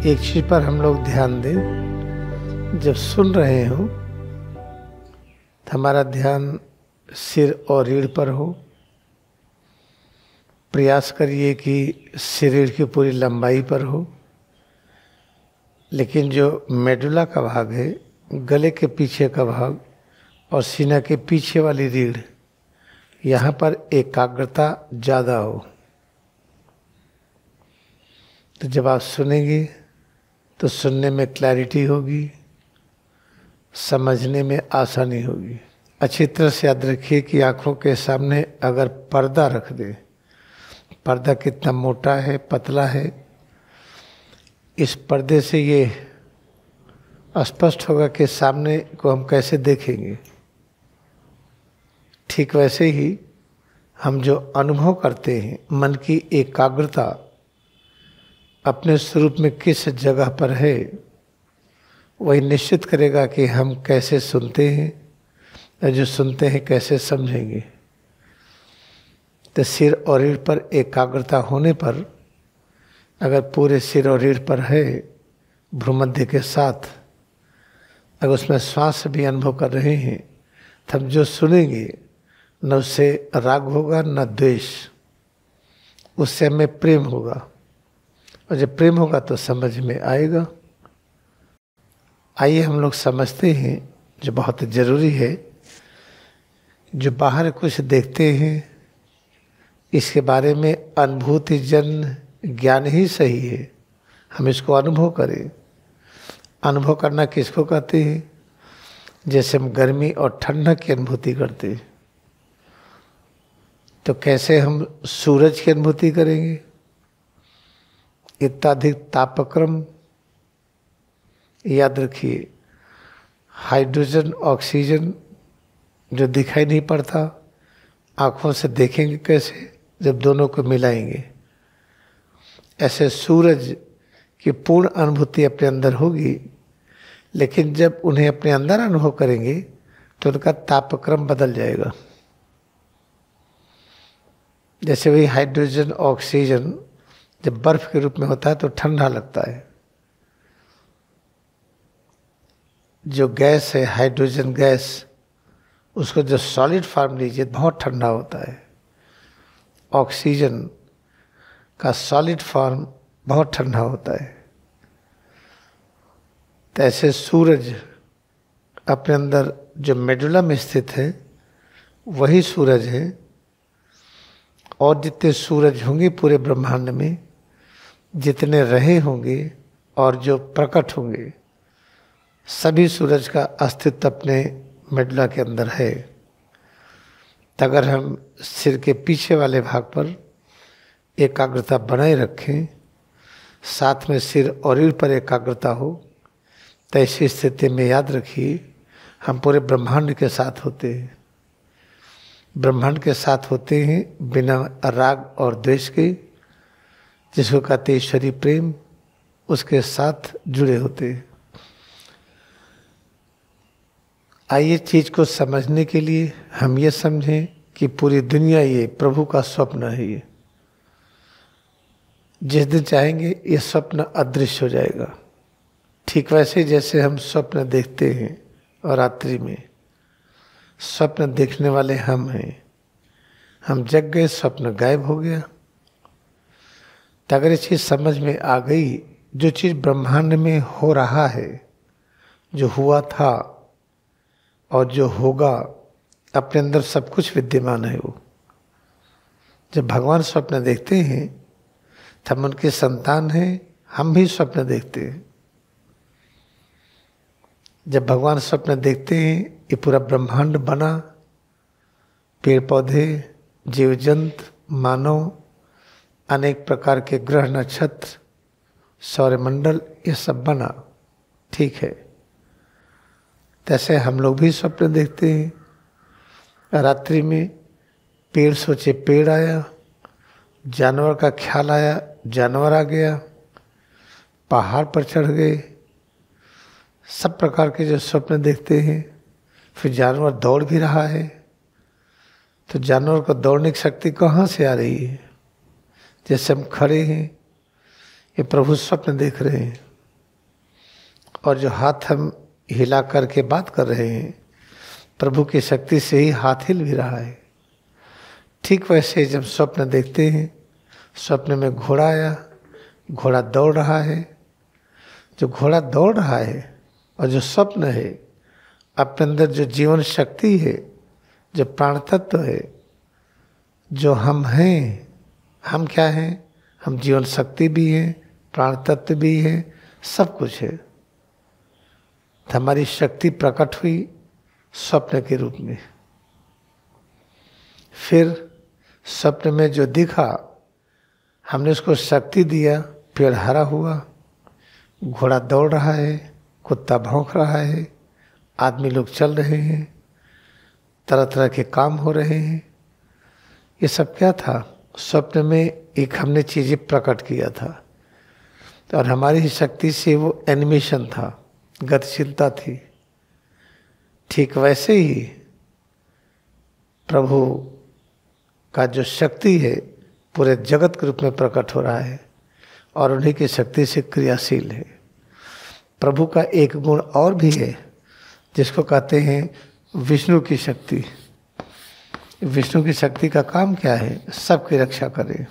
एक चीज पर हम लोग ध्यान दें, जब सुन रहे हो तो हमारा ध्यान सिर और रीढ़ पर हो। प्रयास करिए कि सिर रीढ़ की पूरी लंबाई पर हो, लेकिन जो मेडुला का भाग है, गले के पीछे का भाग और सीना के पीछे वाली रीढ़, यहाँ पर एकाग्रता ज़्यादा हो। तो जब आप सुनेंगे तो सुनने में क्लैरिटी होगी, समझने में आसानी होगी। अच्छी तरह से याद रखिए कि आँखों के सामने अगर पर्दा रख दें, पर्दा कितना मोटा है, पतला है, इस पर्दे से ये स्पष्ट होगा कि सामने को हम कैसे देखेंगे। ठीक वैसे ही हम जो अनुभव करते हैं, मन की एकाग्रता अपने स्वरूप में किस जगह पर है, वही निश्चित करेगा कि हम कैसे सुनते हैं और जो सुनते हैं कैसे समझेंगे। तो सिर और रीढ़ पर एकाग्रता होने पर, अगर पूरे सिर और रीढ़ पर है भ्रूमध्य के साथ, अगर उसमें श्वास भी अनुभव कर रहे हैं, तो हम जो सुनेंगे न उससे राग होगा न द्वेष, उससे हमें प्रेम होगा, और जब प्रेम होगा तो समझ में आएगा। आइए हम लोग समझते हैं जो बहुत ज़रूरी है। जो बाहर कुछ देखते हैं इसके बारे में अनुभूति जन ज्ञान ही सही है, हम इसको अनुभव करें। अनुभव करना किसको कहते हैं? जैसे हम गर्मी और ठंडक की अनुभूति करते हैं, तो कैसे हम सूरज की अनुभूति करेंगे? इतना अधिक तापक्रम, याद रखिए, हाइड्रोजन ऑक्सीजन जो दिखाई नहीं पड़ता, आँखों से देखेंगे कैसे? जब दोनों को मिलाएंगे। ऐसे सूरज की पूर्ण अनुभूति अपने अंदर होगी, लेकिन जब उन्हें अपने अंदर अनुभव करेंगे तो उनका तापक्रम बदल जाएगा। जैसे वही हाइड्रोजन ऑक्सीजन जब बर्फ के रूप में होता है तो ठंडा लगता है। जो गैस है, हाइड्रोजन गैस, उसको जो सॉलिड फॉर्म लीजिए बहुत ठंडा होता है। ऑक्सीजन का सॉलिड फॉर्म बहुत ठंडा होता है। तो ऐसे सूरज अपने अंदर जो मेडुला में स्थित है वही सूरज है, और जितने सूरज होंगे पूरे ब्रह्मांड में, जितने रहे होंगे और जो प्रकट होंगे, सभी सूरज का अस्तित्व अपने मेडुला के अंदर है। तो अगर हम सिर के पीछे वाले भाग पर एकाग्रता बनाए रखें, साथ में सिर और रीढ़ पर एकाग्रता हो, तो ऐसी स्थिति में याद रखिए हम पूरे ब्रह्मांड के साथ होते हैं। ब्रह्मांड के साथ होते हैं बिना राग और द्वेष के, जिसको कहते ईश्वरीय प्रेम, उसके साथ जुड़े होते हैं। आइए चीज को समझने के लिए हम ये समझें कि पूरी दुनिया ये प्रभु का स्वप्न है। ये जिस दिन चाहेंगे ये स्वप्न अदृश्य हो जाएगा। ठीक वैसे जैसे हम स्वप्न देखते हैं और रात्रि में स्वप्न देखने वाले हम हैं, हम जग गए, स्वप्न गायब हो गया। तो अगर ये चीज समझ में आ गई, जो चीज ब्रह्मांड में हो रहा है, जो हुआ था और जो होगा, अपने अंदर सब कुछ विद्यमान है। वो जब भगवान स्वप्न देखते हैं तो हम उनके संतान हैं, हम भी स्वप्न देखते हैं। जब भगवान स्वप्न देखते हैं, ये पूरा ब्रह्मांड बना, पेड़ पौधे, जीव जंतु, मानव, अनेक प्रकार के ग्रह नक्षत्र, सौरमंडल, ये सब बना, ठीक है। तैसे हम लोग भी स्वप्न देखते हैं। रात्रि में पेड़ सोचे पेड़ आया, जानवर का ख्याल आया, जानवर आ गया, पहाड़ पर चढ़ गए, सब प्रकार के जो स्वप्न देखते हैं। फिर जानवर दौड़ भी रहा है, तो जानवर को दौड़ने की शक्ति कहाँ से आ रही है? जैसे हम खड़े हैं, ये प्रभु स्वप्न देख रहे हैं। और जो हाथ हम हिला करके बात कर रहे हैं, प्रभु की शक्ति से ही हाथ हिल भी रहा है। ठीक वैसे जब स्वप्न देखते हैं, स्वप्न में घोड़ा आया, घोड़ा दौड़ रहा है। जो घोड़ा दौड़ रहा है और जो स्वप्न है, अपने अंदर जो जीवन शक्ति है, जो प्राण तत्व है, जो हम हैं, हम क्या हैं? हम जीवन शक्ति भी हैं, प्राण तत्व भी हैं, सब कुछ है। तो हमारी शक्ति प्रकट हुई स्वप्न के रूप में। फिर स्वप्न में जो दिखा, हमने उसको शक्ति दिया, पेड़ हरा हुआ, घोड़ा दौड़ रहा है, कुत्ता भौंक रहा है, आदमी लोग चल रहे हैं, तरह तरह के काम हो रहे हैं। ये सब क्या था? स्वप्न में एक हमने चीज़ें प्रकट किया था और हमारी ही शक्ति से वो एनिमेशन था, गतिशीलता थी। ठीक वैसे ही प्रभु का जो शक्ति है पूरे जगत के रूप में प्रकट हो रहा है और उन्हीं की शक्ति से क्रियाशील है। प्रभु का एक गुण और भी है जिसको कहते हैं विष्णु की शक्ति। विष्णु की शक्ति का काम क्या है? सबकी रक्षा करे।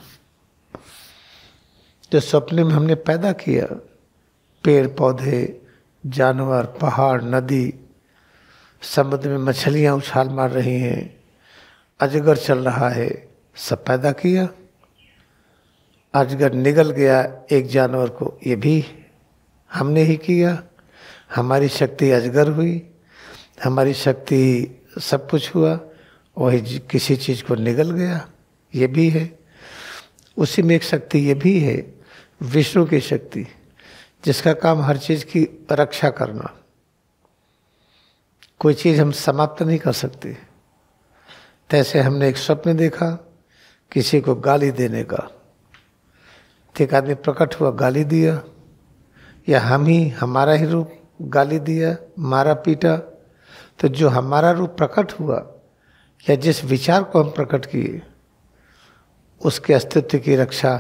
जो स्वप्न में हमने पैदा किया, पेड़ पौधे, जानवर, पहाड़, नदी, समुद्र में मछलियाँ उछाल मार रही हैं, अजगर चल रहा है, सब पैदा किया। अजगर निगल गया एक जानवर को, ये भी हमने ही किया। हमारी शक्ति अजगर हुई, हमारी शक्ति सब कुछ हुआ, वही किसी चीज़ को निगल गया, ये भी है। उसी में एक शक्ति ये भी है, विष्णु की शक्ति, जिसका काम हर चीज़ की रक्षा करना। कोई चीज़ हम समाप्त नहीं कर सकते। तैसे हमने एक स्वप्न देखा किसी को गाली देने का, एक आदमी प्रकट हुआ, गाली दिया, या हम ही हमारा ही रूप गाली दिया, मारा पीटा। तो जो हमारा रूप प्रकट हुआ या जिस विचार को हम प्रकट किए, उसके अस्तित्व की रक्षा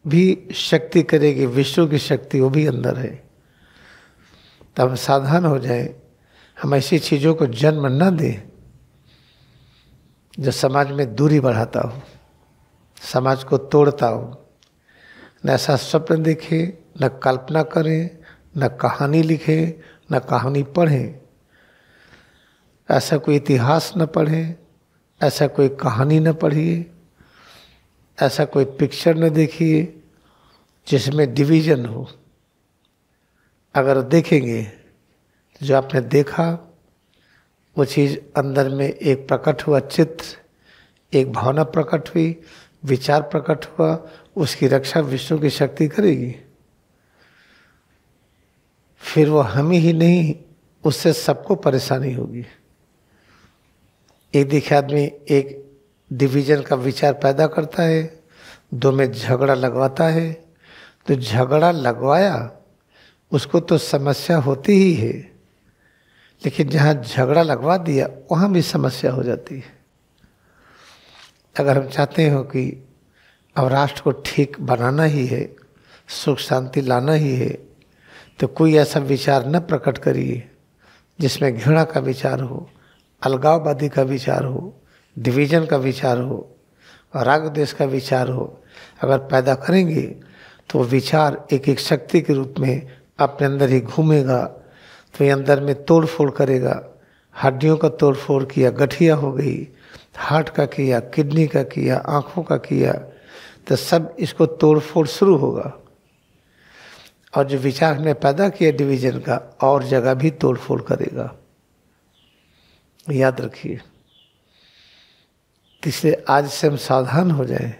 भी शक्ति करेगी। विष्णु की शक्ति वो भी अंदर है। तब हम सावधान हो जाए, हम ऐसी चीज़ों को जन्म न दें जो समाज में दूरी बढ़ाता हो, समाज को तोड़ता हो। न ऐसा स्वप्न देखे, न कल्पना करें, न कहानी लिखें, न कहानी पढ़ें, ऐसा कोई इतिहास न पढ़ें, ऐसा कोई कहानी न पढ़िए, ऐसा कोई पिक्चर न देखिए जिसमें डिवीज़न हो। अगर देखेंगे जो आपने देखा, वो चीज़ अंदर में एक प्रकट हुआ चित्र, एक भावना प्रकट हुई, विचार प्रकट हुआ, उसकी रक्षा विष्णु की शक्ति करेगी। फिर वो हम ही नहीं, उससे सबको परेशानी होगी। एक देखे आदमी एक डिवीज़न का विचार पैदा करता है, दो में झगड़ा लगवाता है, तो झगड़ा लगवाया उसको तो समस्या होती ही है, लेकिन जहाँ झगड़ा लगवा दिया वहाँ भी समस्या हो जाती है। अगर हम चाहते हो कि अब राष्ट्र को ठीक बनाना ही है, सुख शांति लाना ही है, तो कोई ऐसा विचार न प्रकट करिए जिसमें घृणा का विचार हो, अलगाववादी का विचार हो, डिवीज़न का विचार हो, राग द्वेष का विचार हो। अगर पैदा करेंगे तो विचार एक एक शक्ति के रूप में अपने अंदर ही घूमेगा, तो ये अंदर में तोड़ फोड़ करेगा। हड्डियों का तोड़ फोड़ किया, गठिया हो गई, हार्ट का किया, किडनी का किया, आँखों का किया, तो सब इसको तोड़ फोड़ शुरू होगा। और जो विचार ने पैदा किया डिवीज़न का, और जगह भी तोड़ फोड़ करेगा। याद रखिए। इसलिए आज से हम सावधान हो जाएं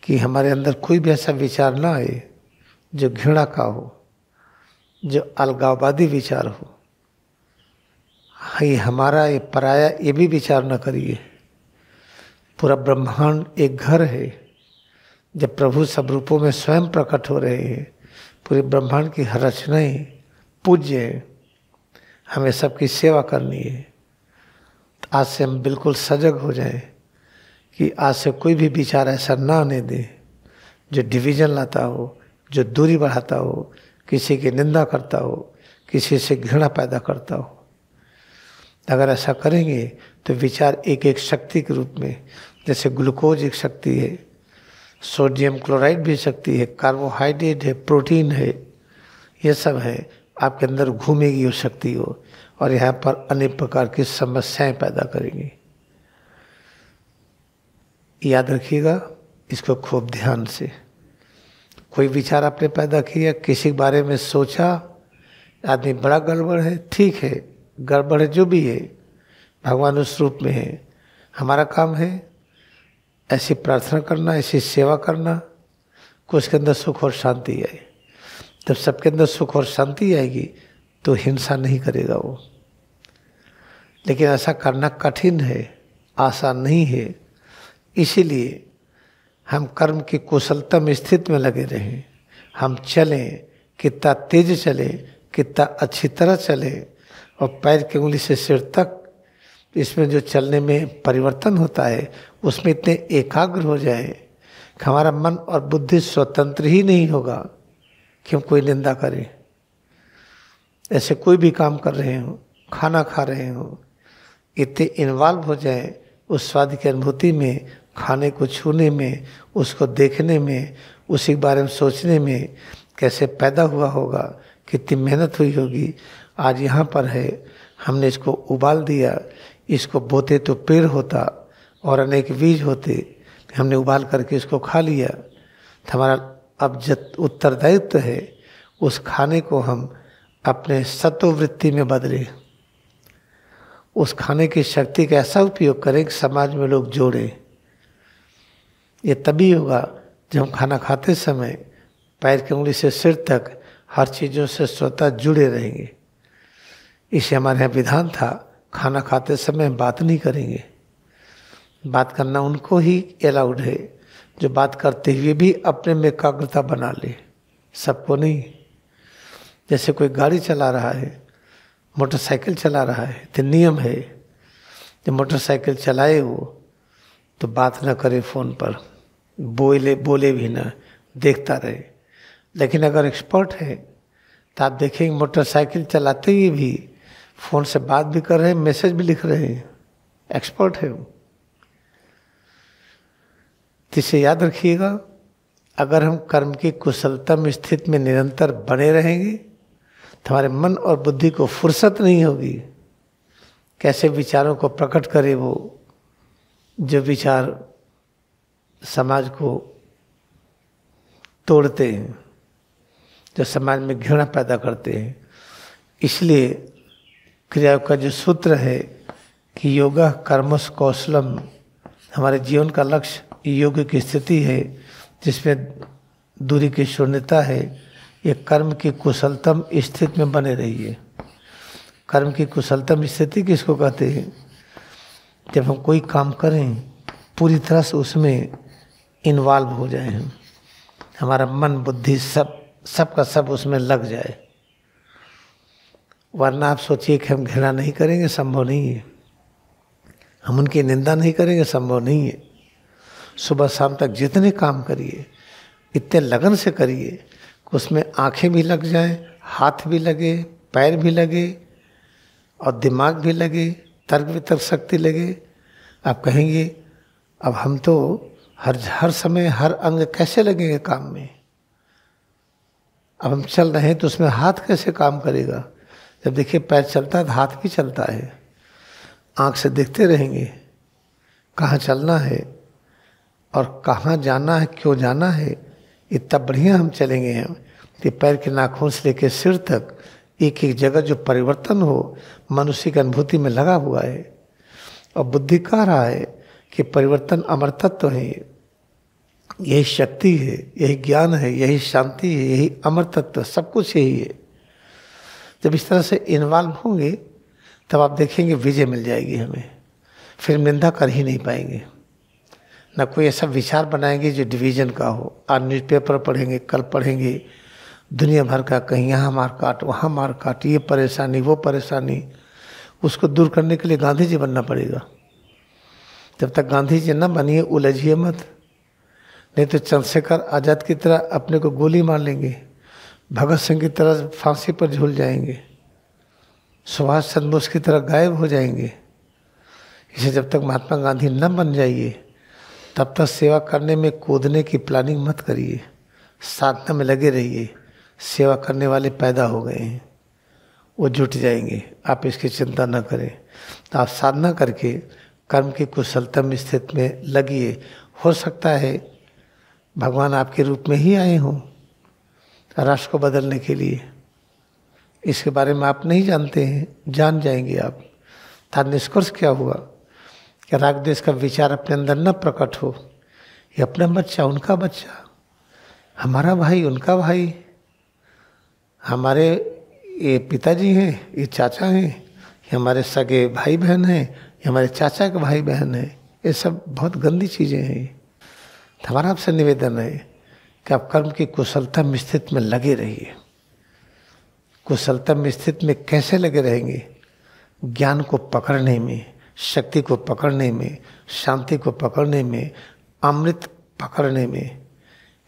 कि हमारे अंदर कोई भी ऐसा विचार ना आए जो घृणा का हो, जो अलगाववादी विचार हो। ये हमारा, ये पराया, ये भी विचार न करिए। पूरा ब्रह्मांड एक घर है। जब प्रभु सब रूपों में स्वयं प्रकट हो रहे हैं, पूरे ब्रह्मांड की हर रचनाएं पूज्य है, हमें सबकी सेवा करनी है। तो आज से हम बिल्कुल सजग हो जाएं कि आज से कोई भी विचार ऐसा ना आने दें जो डिवीज़न लाता हो, जो दूरी बढ़ाता हो, किसी की निंदा करता हो, किसी से घृणा पैदा करता हो। अगर ऐसा करेंगे तो विचार एक एक शक्ति के रूप में, जैसे ग्लूकोज एक शक्ति है, सोडियम क्लोराइड भी शक्ति है, कार्बोहाइड्रेट है, प्रोटीन है, ये सब है, आपके अंदर घूमेगी वो शक्ति हो और यहाँ पर अनेक प्रकार की समस्याएं पैदा करेंगी। याद रखिएगा इसको खूब ध्यान से। कोई विचार आपने पैदा किया, किसी के बारे में सोचा, आदमी बड़ा गड़बड़ है, ठीक है, गड़बड़ है जो भी है, भगवान उस रूप में है। हमारा काम है ऐसी प्रार्थना करना, ऐसी सेवा करना कि उसके अंदर सुख और शांति आए। जब सबके अंदर सुख और शांति आएगी तो हिंसा नहीं करेगा वो। लेकिन ऐसा करना कठिन है, आसान नहीं है। इसीलिए हम कर्म की कुशलतम स्थिति में लगे रहें। हम चलें, कितना तेज चलें, कितना अच्छी तरह चलें, और पैर की उंगली से सिर तक इसमें जो चलने में परिवर्तन होता है उसमें इतने एकाग्र हो जाए कि हमारा मन और बुद्धि स्वतंत्र ही नहीं होगा कि हम कोई निंदा करें। ऐसे कोई भी काम कर रहे हो, खाना खा रहे हो, इतने इन्वॉल्व हो जाए उस स्वाद की अनुभूति में, खाने को छूने में, उसको देखने में, उसी के बारे में सोचने में, कैसे पैदा हुआ होगा, कितनी मेहनत हुई होगी। आज यहाँ पर है, हमने इसको उबाल दिया, इसको बोते तो पेड़ होता और अनेक बीज होते, हमने उबाल करके इसको खा लिया। तो हमारा अब उत्तरदायित्व है उस खाने को हम अपने सत्ववृत्ति में बदलें, उस खाने की शक्ति का ऐसा उपयोग करें कि समाज में लोग जोड़ें। ये तभी होगा जब हम खाना खाते समय पैर की उंगली से सिर तक हर चीज़ों से स्वतः जुड़े रहेंगे। इसे हमारे यहाँ विधान था, खाना खाते समय बात नहीं करेंगे। बात करना उनको ही अलाउड है जो बात करते हुए भी अपने में एकाग्रता बना ले, सबको नहीं। जैसे कोई गाड़ी चला रहा है, मोटरसाइकिल चला रहा है, तो नियम है जब मोटरसाइकिल चलाए वो तो बात ना करे, फ़ोन पर बोले भी ना, देखता रहे। लेकिन अगर एक्सपर्ट है तो आप देखेंगे मोटरसाइकिल चलाते ही भी फ़ोन से बात भी कर रहे हैं, मैसेज भी लिख रहे हैं, एक्सपर्ट है वो। इसे याद रखिएगा, अगर हम कर्म की कुशलतम स्थिति में निरंतर बने रहेंगे तो हमारे मन और बुद्धि को फुर्सत नहीं होगी कैसे विचारों को प्रकट करे वो, जो विचार समाज को तोड़ते हैं, जो समाज में घृणा पैदा करते हैं। इसलिए क्रिया का जो सूत्र है कि योगा कर्मस कौशलम, हमारे जीवन का लक्ष्य योग की स्थिति है जिसमें दूरी की शून्यता है। ये कर्म की कुशलतम स्थिति में बने रहिए। कर्म की कुशलतम स्थिति किसको कहते हैं? जब हम कोई काम करें पूरी तरह से उसमें इन्वॉल्व हो जाए, हम हमारा मन बुद्धि सब का सब उसमें लग जाए। वरना आप सोचिए कि हम घृणा नहीं करेंगे, संभव नहीं है। हम उनकी निंदा नहीं करेंगे, संभव नहीं है। सुबह शाम तक जितने काम करिए इतने लगन से करिए कि उसमें आंखें भी लग जाएं, हाथ भी लगे, पैर भी लगे और दिमाग भी लगे, तर्क वितर्क शक्ति लगे। आप कहेंगे अब हम तो हर समय हर अंग कैसे लगेंगे काम में? अब हम चल रहे हैं तो उसमें हाथ कैसे काम करेगा? जब देखिए पैर चलता है तो हाथ भी चलता है। आँख से देखते रहेंगे कहाँ चलना है और कहाँ जाना है, क्यों जाना है। इतना बढ़िया हम चलेंगे हम कि पैर के नाखून से लेकर सिर तक एक एक जगह जो परिवर्तन हो मनुष्य की अनुभूति में लगा हुआ है। और बुद्धि कह रहा है कि परिवर्तन अमर तत्व है, यही शक्ति है, यही ज्ञान है, यही शांति है, यही अमर तत्व, सब कुछ यही है। जब इस तरह से इन्वॉल्व होंगे तब आप देखेंगे विजय मिल जाएगी हमें, फिर निंदा कर ही नहीं पाएंगे। ना कोई ऐसा विचार बनाएंगे जो डिवीजन का हो। आज न्यूज़पेपर पढ़ेंगे, कल पढ़ेंगे दुनिया भर का, कहीं यहाँ मार काट, वहाँ मार काट, ये परेशानी वो परेशानी। उसको दूर करने के लिए गांधी जी बनना पड़ेगा। जब तक गांधी जी न बनिए उलझिए मत, नहीं तो चंद्रशेखर आज़ाद की तरह अपने को गोली मार लेंगे। भगत सिंह की तरह फांसी पर झूल जाएंगे, सुभाष चंद्र बोस की तरह गायब हो जाएंगे। इसे जब तक महात्मा गांधी न बन जाइए तब तक सेवा करने में कूदने की प्लानिंग मत करिए, साधना में लगे रहिए। सेवा करने वाले पैदा हो गए हैं, वो जुट जाएंगे, आप इसकी चिंता न करें। तो आप साधना करके कर्म की कुशलतम स्थिति में लगिए। हो सकता है भगवान आपके रूप में ही आए हों राष्ट्र को बदलने के लिए। इसके बारे में आप नहीं जानते हैं, जान जाएंगे आप। था निष्कर्ष क्या हुआ कि राग द्वेष का विचार अपने अंदर न प्रकट हो। ये अपना बच्चा उनका बच्चा, हमारा भाई उनका भाई, हमारे ये पिताजी हैं, ये चाचा हैं, ये हमारे सगे भाई बहन हैं, ये हमारे चाचा के भाई बहन हैं। ये सब बहुत गंदी चीज़ें हैं। हमारा आपसे निवेदन है कि आप कर्म की कुशलतम स्थिति में लगे रहिए। कुशलतम स्थिति में कैसे लगे रहेंगे? ज्ञान को पकड़ने में, शक्ति को पकड़ने में, शांति को पकड़ने में, अमृत पकड़ने में।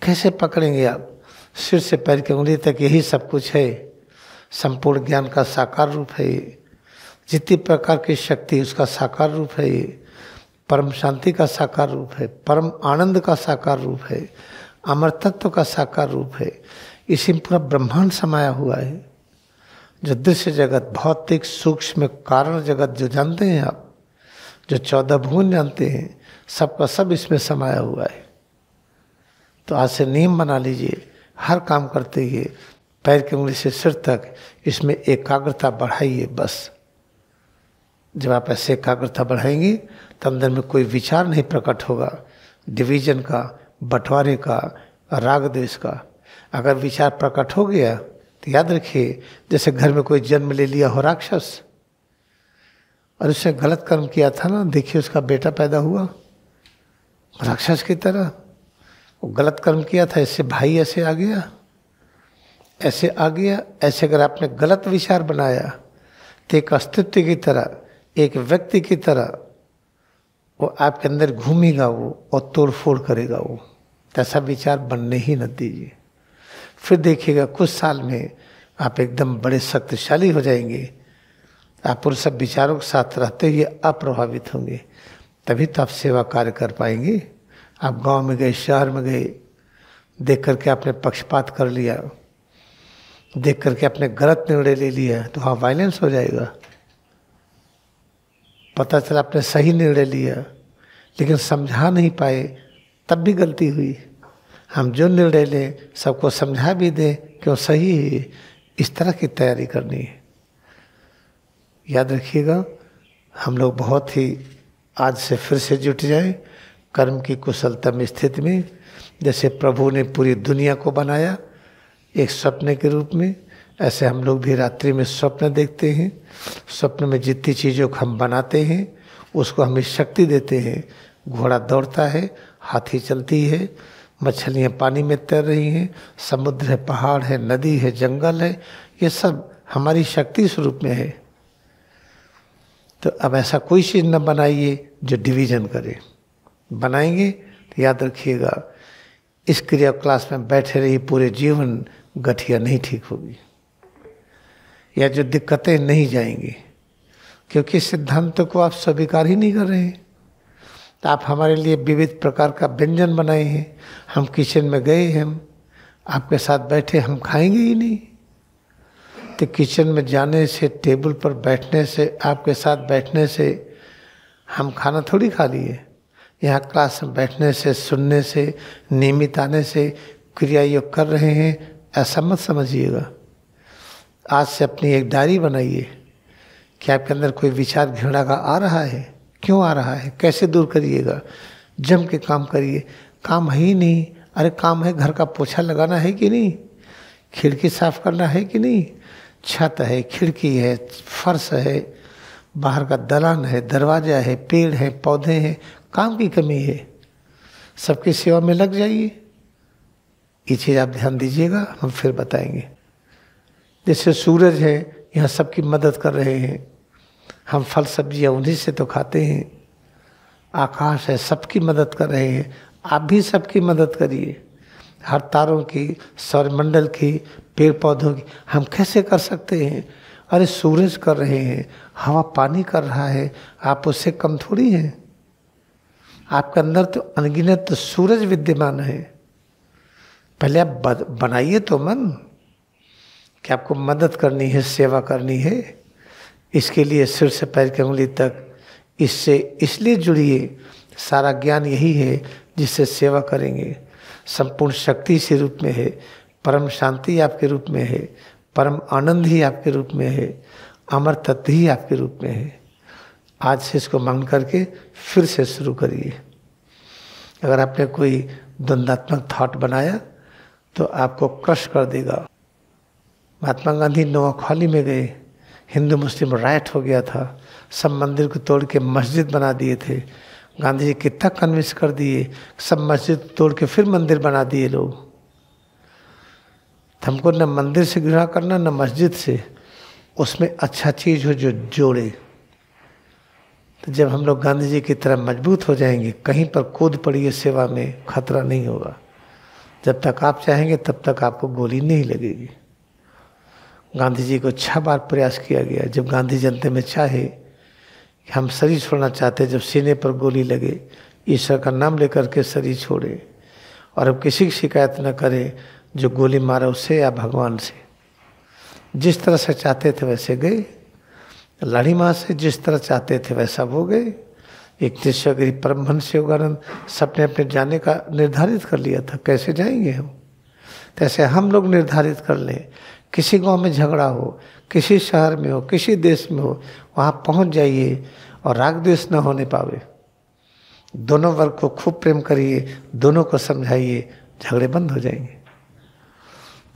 कैसे पकड़ेंगे आप? सिर से पैर की उंगली तक यही सब कुछ है। संपूर्ण ज्ञान का साकार रूप है ये। जितनी प्रकार की शक्ति उसका साकार रूप है ये। परम शांति का साकार रूप है, परम आनंद का साकार रूप है, अमर तत्व का साकार रूप है। इसी में पूरा ब्रह्मांड समाया हुआ है। जो दृश्य जगत, भौतिक सूक्ष्म कारण जगत जो जानते हैं आप, जो 14 भुवन जानते हैं, सबका सब इसमें समाया हुआ है। तो आज से नियम बना लीजिए, हर काम करते हुए पैर की उंगली से सिर तक इसमें एकाग्रता बढ़ाइए बस। जब आप ऐसे एकाग्रता बढ़ाएंगे तो अंदर में कोई विचार नहीं प्रकट होगा डिवीजन का, बंटवारे का, राग द्वेष का। अगर विचार प्रकट हो गया तो याद रखिए, जैसे घर में कोई जन्म ले लिया हो राक्षस और उसने गलत कर्म किया था ना, देखिए उसका बेटा पैदा हुआ राक्षस की तरह। वो गलत कर्म किया था, इससे भाई ऐसे आ गया, ऐसे आ गया। ऐसे अगर आपने गलत विचार बनाया तो एक अस्तित्व की तरह, एक व्यक्ति की तरह वो आपके अंदर घूमेगा वो और तोड़ फोड़ करेगा वो। ऐसा विचार बनने ही न दीजिए। फिर देखिएगा कुछ साल में आप एकदम बड़े शक्तिशाली हो जाएंगे। आप उन सब विचारों के साथ रहते हुए अप्रभावित होंगे, तभी तो आप सेवा कार्य कर पाएंगे। आप गांव में गए, शहर में गए, देख करके आपने पक्षपात कर लिया, देख करके आपने गलत निर्णय ले लिया, तो वहाँ वायलेंस हो जाएगा। पता चला आपने सही निर्णय लिया लेकिन समझा नहीं पाए, तब भी गलती हुई। हम जो निर्णय लें सबको समझा भी दें क्यों सही है, इस तरह की तैयारी करनी है। याद रखिएगा, हम लोग बहुत ही आज से फिर से जुट जाएं कर्म की कुशलतम स्थिति में। जैसे प्रभु ने पूरी दुनिया को बनाया एक स्वप्न के रूप में, ऐसे हम लोग भी रात्रि में स्वप्न देखते हैं। स्वप्न में जितनी चीज़ों को हम बनाते हैं उसको हमें शक्ति देते हैं। घोड़ा दौड़ता है, हाथी चलती है, मछलियाँ पानी में तैर रही हैं, समुद्र है, पहाड़ है, नदी है, जंगल है, ये सब हमारी शक्ति स्वरूप में है। तो अब ऐसा कोई चीज़ न बनाइए जो डिवीजन करे। बनाएंगे तो याद रखिएगा, इस क्रिया क्लास में बैठे रहिए पूरे जीवन, गठिया नहीं ठीक होगी या जो दिक्कतें नहीं जाएंगी, क्योंकि सिद्धांतों को आप स्वीकार ही नहीं कर रहे हैं। तो आप हमारे लिए विविध प्रकार का व्यंजन बनाए हैं, हम किचन में गए, हम आपके साथ बैठे, हम खाएंगे ही नहीं। तो किचन में जाने से, टेबल पर बैठने से, आपके साथ बैठने से हम खाना थोड़ी खा लिए। यहाँ क्लास में बैठने से, सुनने से, नियमित आने से क्रिया योग कर रहे हैं, ऐसा मत समझिएगा। आज से अपनी एक डायरी बनाइए कि आपके अंदर कोई विचार घृणा का आ रहा है, क्यों आ रहा है, कैसे दूर करिएगा। जम के काम करिए। काम है ही नहीं, अरे काम है, घर का पोछा लगाना है कि नहीं, खिड़की साफ करना है कि नहीं, छत है, खिड़की है, फर्श है, बाहर का दलान है, दरवाजा है, पेड़ है, पौधे हैं, काम की कमी है। सबकी सेवा में लग जाइए। ये चीज़ आप ध्यान दीजिएगा, हम फिर बताएंगे। जैसे सूरज है, यहाँ सबकी मदद कर रहे हैं, हम फल सब्जियाँ उन्हीं से तो खाते हैं। आकाश है, सबकी मदद कर रहे हैं, आप भी सबकी मदद करिए। हर तारों की, सौरमंडल की, पेड़ पौधों की हम कैसे कर सकते हैं? अरे सूरज कर रहे हैं, हवा पानी कर रहा है, आप उससे कम थोड़ी हैं। आपके अंदर तो अनगिनत तो सूरज विद्यमान है। पहले आप बनाइए तो मन कि आपको मदद करनी है, सेवा करनी है। इसके लिए सिर से पैर की उंगली तक इससे इसलिए जुड़िए, सारा ज्ञान यही है जिससे सेवा करेंगे। संपूर्ण शक्ति इसी रूप में है, परम शांति आपके रूप में है, परम आनंद ही आपके रूप में है, अमर तत्व ही आपके रूप में है। आज से इसको मान करके फिर से शुरू करिए। अगर आपने कोई द्वंद्वात्मक थॉट बनाया तो आपको क्रश कर देगा। महात्मा गांधी नोआखाली में गए, हिंदू मुस्लिम राइट हो गया था, सब मंदिर को तोड़ के मस्जिद बना दिए थे। गांधी जी कितना कन्विंस कर दिए, सब मस्जिद तोड़ के फिर मंदिर बना दिए लोग। हमको न मंदिर से घृणा करना न मस्जिद से, उसमें अच्छा चीज़ हो जो जोड़े। तो जब हम लोग गांधी जी की तरह मजबूत हो जाएंगे, कहीं पर कूद पड़िए सेवा में, खतरा नहीं होगा। जब तक आप चाहेंगे तब तक आपको गोली नहीं लगेगी। गांधी जी को 6 बार प्रयास किया गया। जब गांधी जनते में चाहे कि हम शरीर छोड़ना चाहते, जब सीने पर गोली लगे, ईश्वर का नाम लेकर के शरीर छोड़े और अब किसी की शिकायत न करे, जो गोली मारा उससे या भगवान से। जिस तरह से चाहते थे वैसे गए, लड़ी माँ से जिस तरह चाहते थे वैसा हो गए। एक गिरी परमहंस योगानंद सबने अपने जाने का निर्धारित कर लिया था, कैसे जाएंगे हम। तैसे हम लोग निर्धारित कर लें, किसी गांव में झगड़ा हो, किसी शहर में हो, किसी देश में हो, वहाँ पहुँच जाइए और राग द्वेष न होने पावे। दोनों वर्ग को खूब प्रेम करिए, दोनों को समझाइए, झगड़े बंद हो जाएंगे।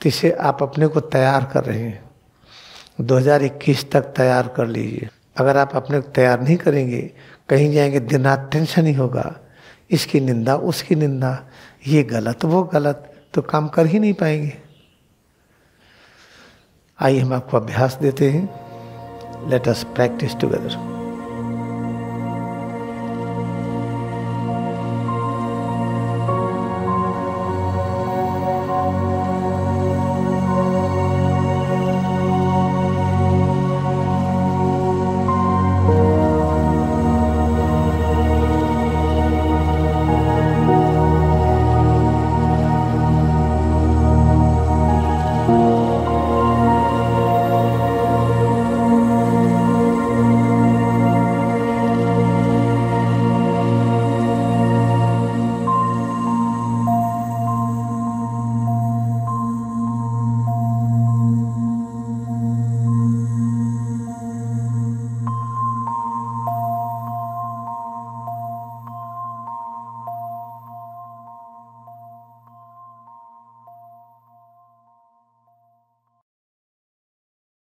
तो इसे आप अपने को तैयार कर रहे हैं, 2021 तक तैयार कर लीजिए। अगर आप अपने को तैयार नहीं करेंगे, कहीं जाएंगे दिन रात टेंशन ही होगा, इसकी निंदा उसकी निंदा, ये गलत वो गलत, तो काम कर ही नहीं पाएंगे। आइए हम आपको अभ्यास देते हैं। Let us practice together.